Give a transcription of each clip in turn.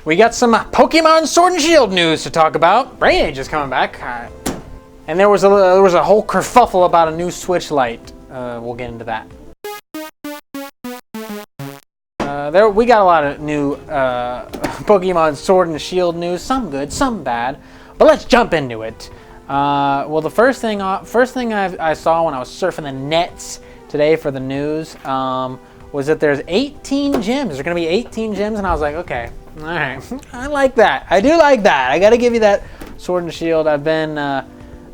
We got some Pokemon Sword and Shield news to talk about. Brain Age is coming back. And there was a whole kerfuffle about a new Switch Lite. We'll get into that. We got a lot of new Pokemon Sword and Shield news. Some good, some bad. But let's jump into it. Well, the first thing I saw when I was surfing the nets today for the news was that there's 18 gyms. There's going to be 18 gyms, and I was like, okay, all right, I like that. I do like that. I got to give you that Sword and Shield. I've been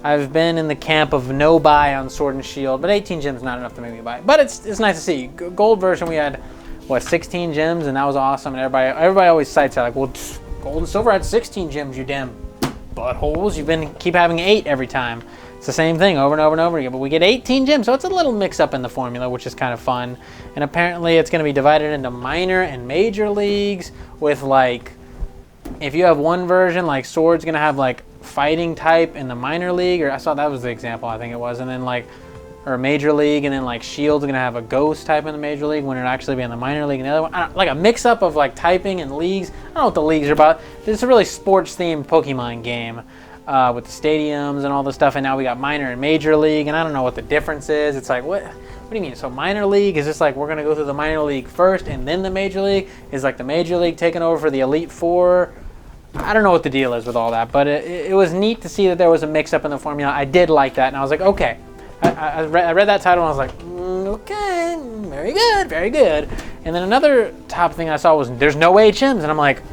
in the camp of no buy on Sword and Shield, but 18 gyms not enough to make me buy. But it's nice to see. Gold version, we had 16 gyms, and that was awesome. And everybody always cites that, like, well, Gold and Silver had 16 gyms, you damn buttholes. Keep having 8 every time. It's the same thing over and over and over again, but we get 18 gyms, so it's a little mix up in the formula, which is kind of fun. And apparently it's going to be divided into minor and major leagues with, like, if you have one version, like Sword's going to have like fighting type in the minor league, or I saw that was the example, I think it was, and then like, or major league, and then like Shield's going to have a ghost type in the major league when it'll actually be in the minor league, and the other one, like a mix up of like typing and leagues. I don't know what the leagues are about. It's a really sports themed Pokemon game. With the stadiums and all the stuff, and now we got minor and major league, and I don't know what the difference is. It's like, what do you mean? So minor league is just like we're gonna go through the minor league first and then the major league? Is like the major league taking over for the Elite Four? I don't know what the deal is with all that, but it was neat to see that there was a mix up in the formula. I did like that, and I was like, okay. I read that title and I was like, okay, very good, very good. And then another top thing I saw was there's no HMs, and I'm like,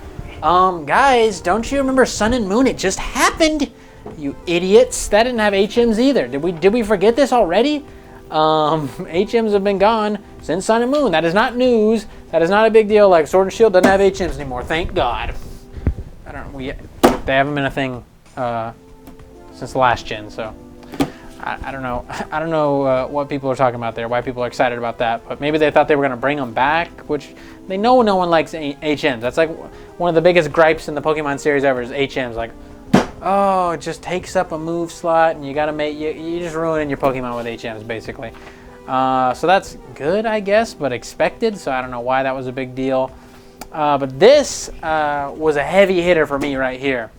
guys, don't you remember Sun and Moon? It just happened, you idiots. That didn't have HMs either. Did we forget this already? HMs have been gone since Sun and Moon. That is not news. That is not a big deal. Like Sword and Shield doesn't have HMs anymore. Thank God. I don't know. They haven't been a thing since the last gen, so I don't know. I don't know what people are talking about there. Why people are excited about that? But maybe they thought they were going to bring them back, which they know no one likes HMs. That's like one of the biggest gripes in the Pokemon series ever is HMs. Like, oh, it just takes up a move slot, and you got to you're just ruining your Pokemon with HMs, basically. So that's good, I guess, but expected. So I don't know why that was a big deal. But this was a heavy hitter for me right here.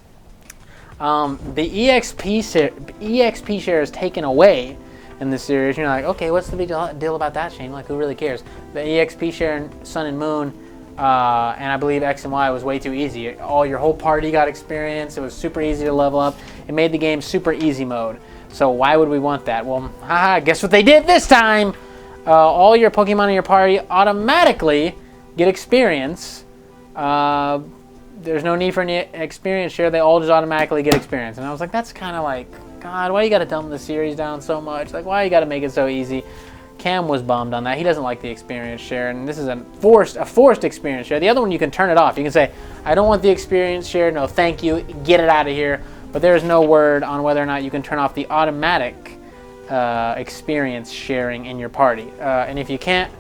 The EXP share is taken away in this series. You're like, okay, what's the big deal about that, Shane? Like, who really cares? The EXP share in Sun and Moon, and I believe X and Y was way too easy. Your whole party got experience. It was super easy to level up. It made the game super easy mode. So why would we want that? Well, guess what they did this time? All your Pokemon in your party automatically get experience. There's no need for any experience share. They all just automatically get experience. And I was like, that's kind of like, God, why you got to dumb the series down so much? Like, why you got to make it so easy? Cam was bummed on that. He doesn't like the experience share, and this is a forced experience share. The other one, you can turn it off. You can say, I don't want the experience share. No, thank you. Get it out of here. But there's no word on whether or not you can turn off the automatic experience sharing in your party. And if you can't,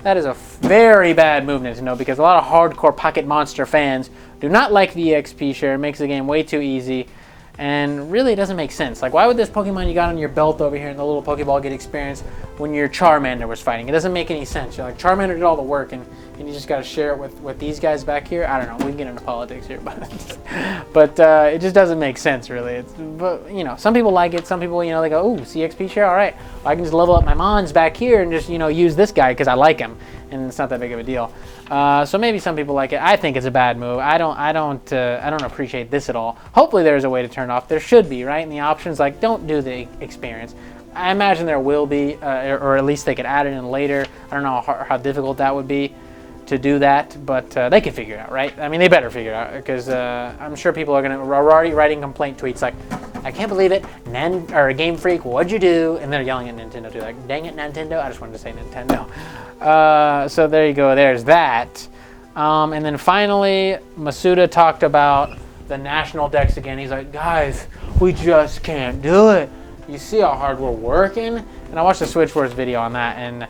that is a very bad move, Nintendo, because a lot of hardcore Pocket Monster fans do not like the EXP share. It makes the game way too easy, and really it doesn't make sense. Like, why would this Pokemon you got on your belt over here in the little Pokeball get experience when your Charmander was fighting? It doesn't make any sense. You're like, Charmander did all the work, and you just got to share it with these guys back here. I don't know. We can get into politics here, but it just doesn't make sense, really. But some people like it. Some people, they go, oh, CXP share, all right. Well, I can just level up my Mons back here and just, use this guy because I like him, and it's not that big of a deal. So maybe some people like it. I think it's a bad move. I don't appreciate this at all. Hopefully there's a way to turn it off. There should be, right? And the options, like, don't do the experience. I imagine there will be, or at least they could add it in later. I don't know how difficult that would be to do that, but they can figure it out, right? I mean, they better figure it out, because I'm sure people are already writing complaint tweets like, I can't believe it, Game Freak, what'd you do? And they're yelling at Nintendo too, like, dang it, Nintendo. I just wanted to say Nintendo. So there you go, there's that. And then finally, Masuda talked about the national decks again. He's like, guys, we just can't do it. You see how hard we're working? And I watched the Switch Wars video on that, and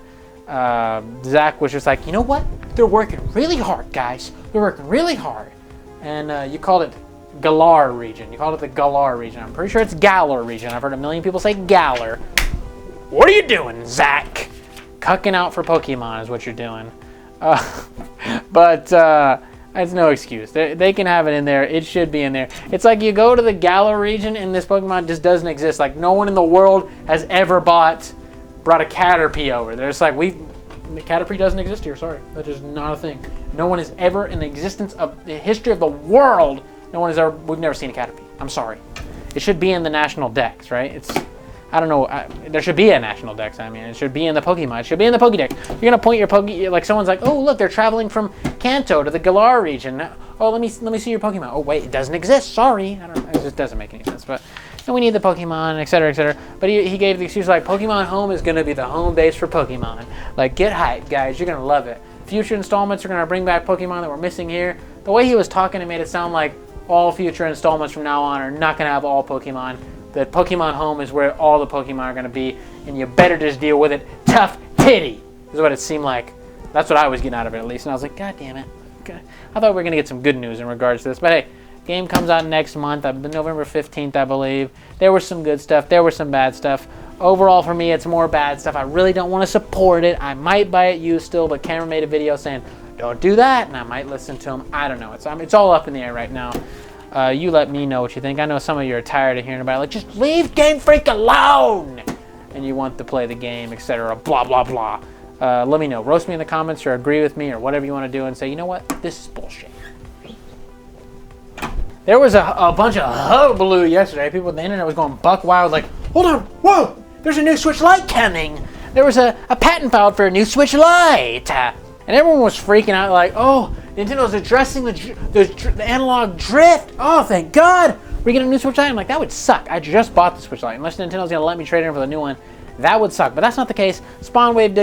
Zach was just like, you know what? They're working really hard, guys. They're working really hard. And you called it Galar region. You called it the Galar region. I'm pretty sure it's Galar region. I've heard a million people say Galar. What are you doing, Zach? Cucking out for Pokemon is what you're doing. But It's no excuse. They can have it in there. It should be in there. It's like you go to the Galar region and this Pokemon just doesn't exist. Like no one in the world has ever brought a Caterpie over there. It's like the Caterpie doesn't exist here. Sorry, that is not a thing. No one has ever, in the existence of the history of the world, we've never seen a Caterpie. I'm sorry. It should be in the national dex, right? I don't know. There should be a national dex. I mean, it should be in the Pokemon. It should be in the Pokédex. You're gonna point your like someone's like, oh look, they're traveling from Kanto to the Galar region. Oh, let me see your Pokemon. Oh wait, it doesn't exist. Sorry, I don't know. It just doesn't make any sense. But no, we need the Pokemon, etc., etc. But he gave the excuse like Pokemon Home is gonna be the home base for Pokemon. Like get hyped, guys. You're gonna love it. Future installments are gonna bring back Pokemon that we're missing here. The way he was talking, it made it sound like all future installments from now on are not gonna have all Pokemon. That Pokemon Home is where all the Pokemon are going to be, and you better just deal with it tough titty, is what it seemed like. That's what I was getting out of it, at least. And I was like, God damn it. Okay. I thought we were going to get some good news in regards to this. But hey, game comes out next month, November 15th, I believe. There was some good stuff. There was some bad stuff. Overall, for me, it's more bad stuff. I really don't want to support it. I might buy it used still, but Cameron made a video saying, don't do that, and I might listen to him. I don't know. It's all up in the air right now. You let me know what you think. I know some of you are tired of hearing about it. Like, just leave Game Freak alone! And you want to play the game, etc. Blah, blah, blah. Let me know. Roast me in the comments or agree with me or whatever you want to do and say, you know what? This is bullshit. There was a bunch of hullabaloo yesterday. People on the internet was going buck wild like, hold on, whoa! There's a new Switch Lite coming! There was a patent filed for a new Switch Lite! And everyone was freaking out like, oh, Nintendo's addressing the analog drift. Oh, thank God. We get a new Switch Lite. I'm like, that would suck. I just bought the Switch Lite. Unless Nintendo's going to let me trade it in for the new one, that would suck. But that's not the case. Spawnwave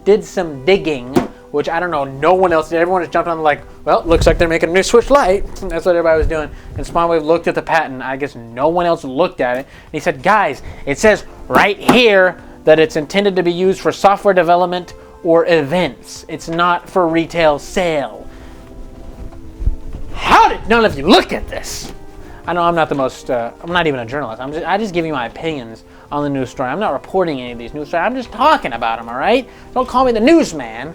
did some digging, which I don't know, no one else did. Everyone just jumped on like, well, looks like they're making a new Switch Lite. That's what everybody was doing. And Spawnwave looked at the patent. I guess no one else looked at it. And he said, guys, it says right here that it's intended to be used for software development or events. It's not for retail sale. How did none of you look at this? I know I'm not the most, I'm not even a journalist. I just give you my opinions on the news story. I'm not reporting any of these news stories. I'm just talking about them, all right? Don't call me the newsman,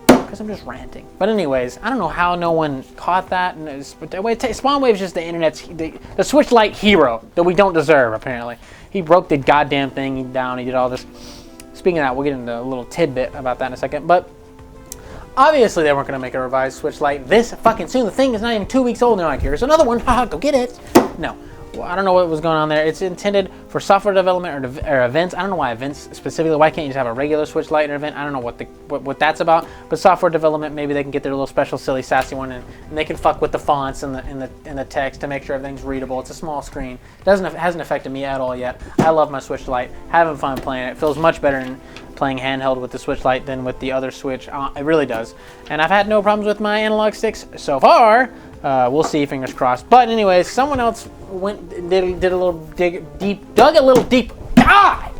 because I'm just ranting. But anyways, I don't know how no one caught that. And Spawnwave's just the internet's, the Switch Lite hero that we don't deserve, apparently. He broke the goddamn thing down. He did all this. Speaking of that, we'll get into a little tidbit about that in a second. But obviously, they weren't going to make a revised Switch Lite this fucking soon. The thing is not even 2 weeks old. And they're like, here's another one. Haha, go get it. No. Well, I don't know what was going on there. It's intended for software development or events. I don't know why events specifically. Why can't you just have a regular Switch Lite or event? I don't know what that's about. But software development, maybe they can get their little special, silly, sassy one, and they can fuck with the fonts and the text to make sure everything's readable. It's a small screen. Hasn't affected me at all yet. I love my Switch Lite. Having fun playing it. It feels much better in playing handheld with the Switch Lite than with the other Switch. It really does. And I've had no problems with my analog sticks so far. We'll see, fingers crossed. But anyways, someone else dug a little deep. God!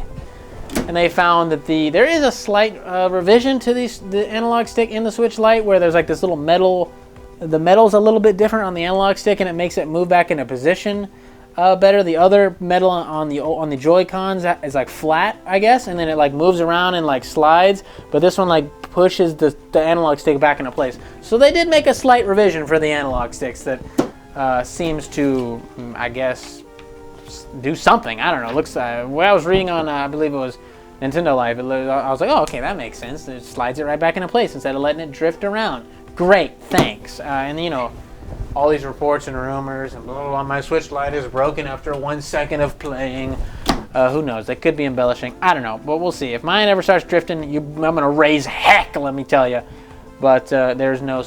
And they found that there is a slight revision to the analog stick in the Switch Lite, where there's like this little metal. The metal's a little bit different on the analog stick, and it makes it move back into position better. The other metal on the Joy-Cons is like flat, I guess, and then it like moves around and like slides. But this one like pushes the analog stick back into place. So they did make a slight revision for the analog sticks that seems to, I guess, do something. I don't know. It looks. What I was reading on, I believe it was Nintendo Live. I was like, oh, okay, that makes sense. It slides it right back into place instead of letting it drift around. Great, thanks. And you know, all these reports and rumors and blah, blah, blah. My Switch Lite is broken after 1 second of playing. Who knows? They could be embellishing. I don't know, but we'll see. If mine ever starts drifting, I'm gonna raise heck. Let me tell you. But there's no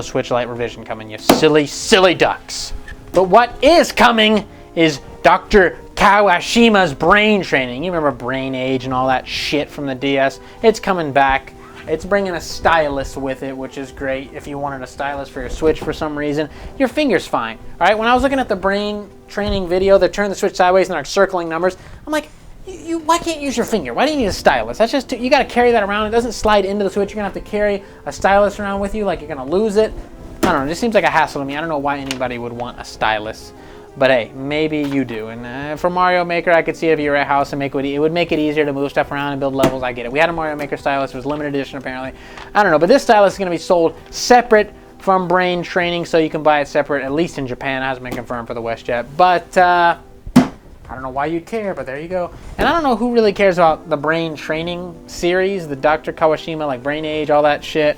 Switch Lite revision coming. You silly ducks. But what is coming is Dr. Kawashima's brain training. You remember Brain Age and all that shit from the DS? It's coming back. It's bringing a stylus with it, which is great. If you wanted a stylus for your Switch for some reason, your finger's fine. All right. When I was looking at the brain training video, they turned the Switch sideways and they're like circling numbers. I'm like, why can't you use your finger? Why do you need a stylus? That's just you got to carry that around. It doesn't slide into the Switch. You're gonna have to carry a stylus around with you, like you're gonna lose it. I don't know. It just seems like a hassle to me. I don't know why anybody would want a stylus. But hey, maybe you do. And for Mario Maker, I could see if you were at house and it would make it easier to move stuff around and build levels. I get it. We had a Mario Maker stylus. It was limited edition apparently. I don't know. But this stylus is going to be sold separate from Brain Training, so you can buy it separate, at least in Japan. It hasn't been confirmed for the West yet. But I don't know why you'd care, but there you go. And I don't know who really cares about the Brain Training series, the Dr. Kawashima, like Brain Age, all that shit.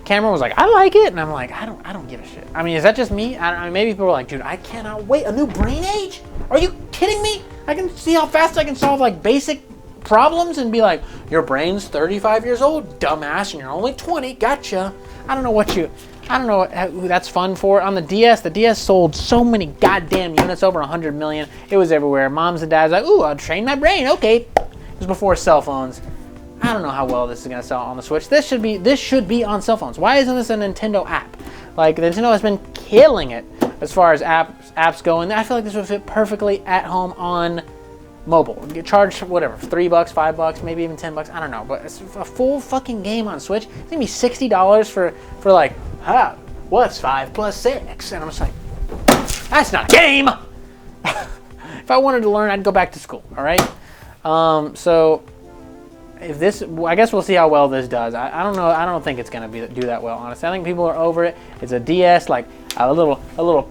Cameron was like, I like it, and I'm like, I don't give a shit. I mean, is that just me? I mean, maybe people are like, dude, I cannot wait. A new Brain Age? Are you kidding me? I can see how fast I can solve like basic problems and be like, your brain's 35 years old, dumbass, and you're only 20. Gotcha. I don't know who that's fun for. On the DS sold so many goddamn units, over 100 million. It was everywhere. Moms and dads like, ooh, I'll train my brain. Okay. It was before cell phones. I don't know how well this is gonna sell on the Switch. This should be on cell phones. Why isn't this a Nintendo app? Like, Nintendo has been killing it as far as apps go, and I feel like this would fit perfectly at home on mobile. You charge whatever, $3, $5, maybe even $10. I don't know, but it's a full fucking game on Switch. It's gonna be $60 for like, what's 5 plus 6? And I'm just like, that's not a game. If I wanted to learn, I'd go back to school. All right. So if this, I guess we'll see how well this does. I don't know. I don't think it's gonna do that well, honestly. I think people are over it. It's a DS, like a little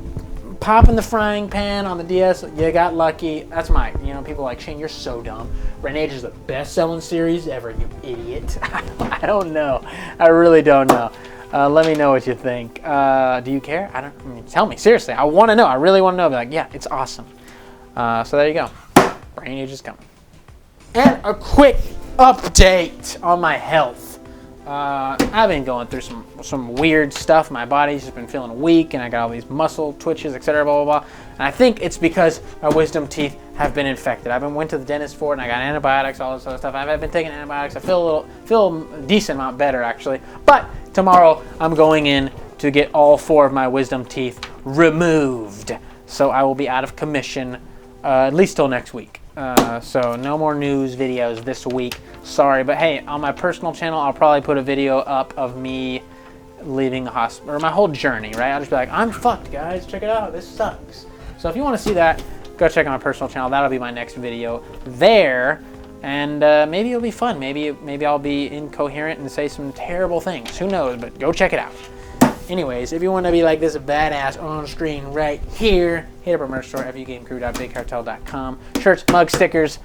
pop in the frying pan on the DS. You got lucky. That's people are like, Shane, you're so dumb. Brain Age is the best-selling series ever, you idiot. I don't know. I really don't know. Let me know what you think. Do you care? Tell me, seriously. I want to know. I really want to know. Be like, yeah, it's awesome. So there you go. Brain Age is coming. And a quick update on my health. I've been going through some weird stuff. My body's just been feeling weak, and I got all these muscle twitches, etc. Blah blah blah. And I think it's because my wisdom teeth have been infected. Went to the dentist for it, and I got antibiotics, all this other stuff. I've been taking antibiotics. I feel a decent amount better actually. But tomorrow I'm going in to get all 4 of my wisdom teeth removed. So I will be out of commission at least till next week. So no more news videos this week. Sorry, but hey, on my personal channel, I'll probably put a video up of me leaving the hospital, or my whole journey, right? I'll just be like, I'm fucked, guys. Check it out. This sucks. So if you want to see that, go check out my personal channel. That'll be my next video there. And maybe it'll be fun. Maybe I'll be incoherent and say some terrible things. Who knows? But go check it out. Anyways, if you want to be like this badass on screen right here, hit up our merch store, FUgamecrue.bigcartel.com. Shirts, mugs, stickers,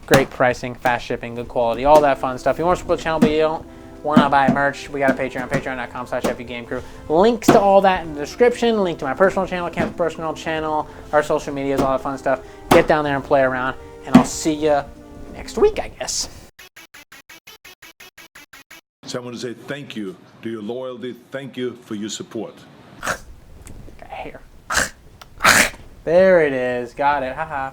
great pricing, fast shipping, good quality, all that fun stuff. If you want to support the channel but you don't want to buy merch, we got a Patreon, patreon.com/FUgamecrue. Links to all that in the description, link to my personal channel, Camp's personal channel, our social medias, all that fun stuff. Get down there and play around, and I'll see you next week, I guess. So I want to say thank you to your loyalty. Thank you for your support. Got hair. There it is. Got it. Haha.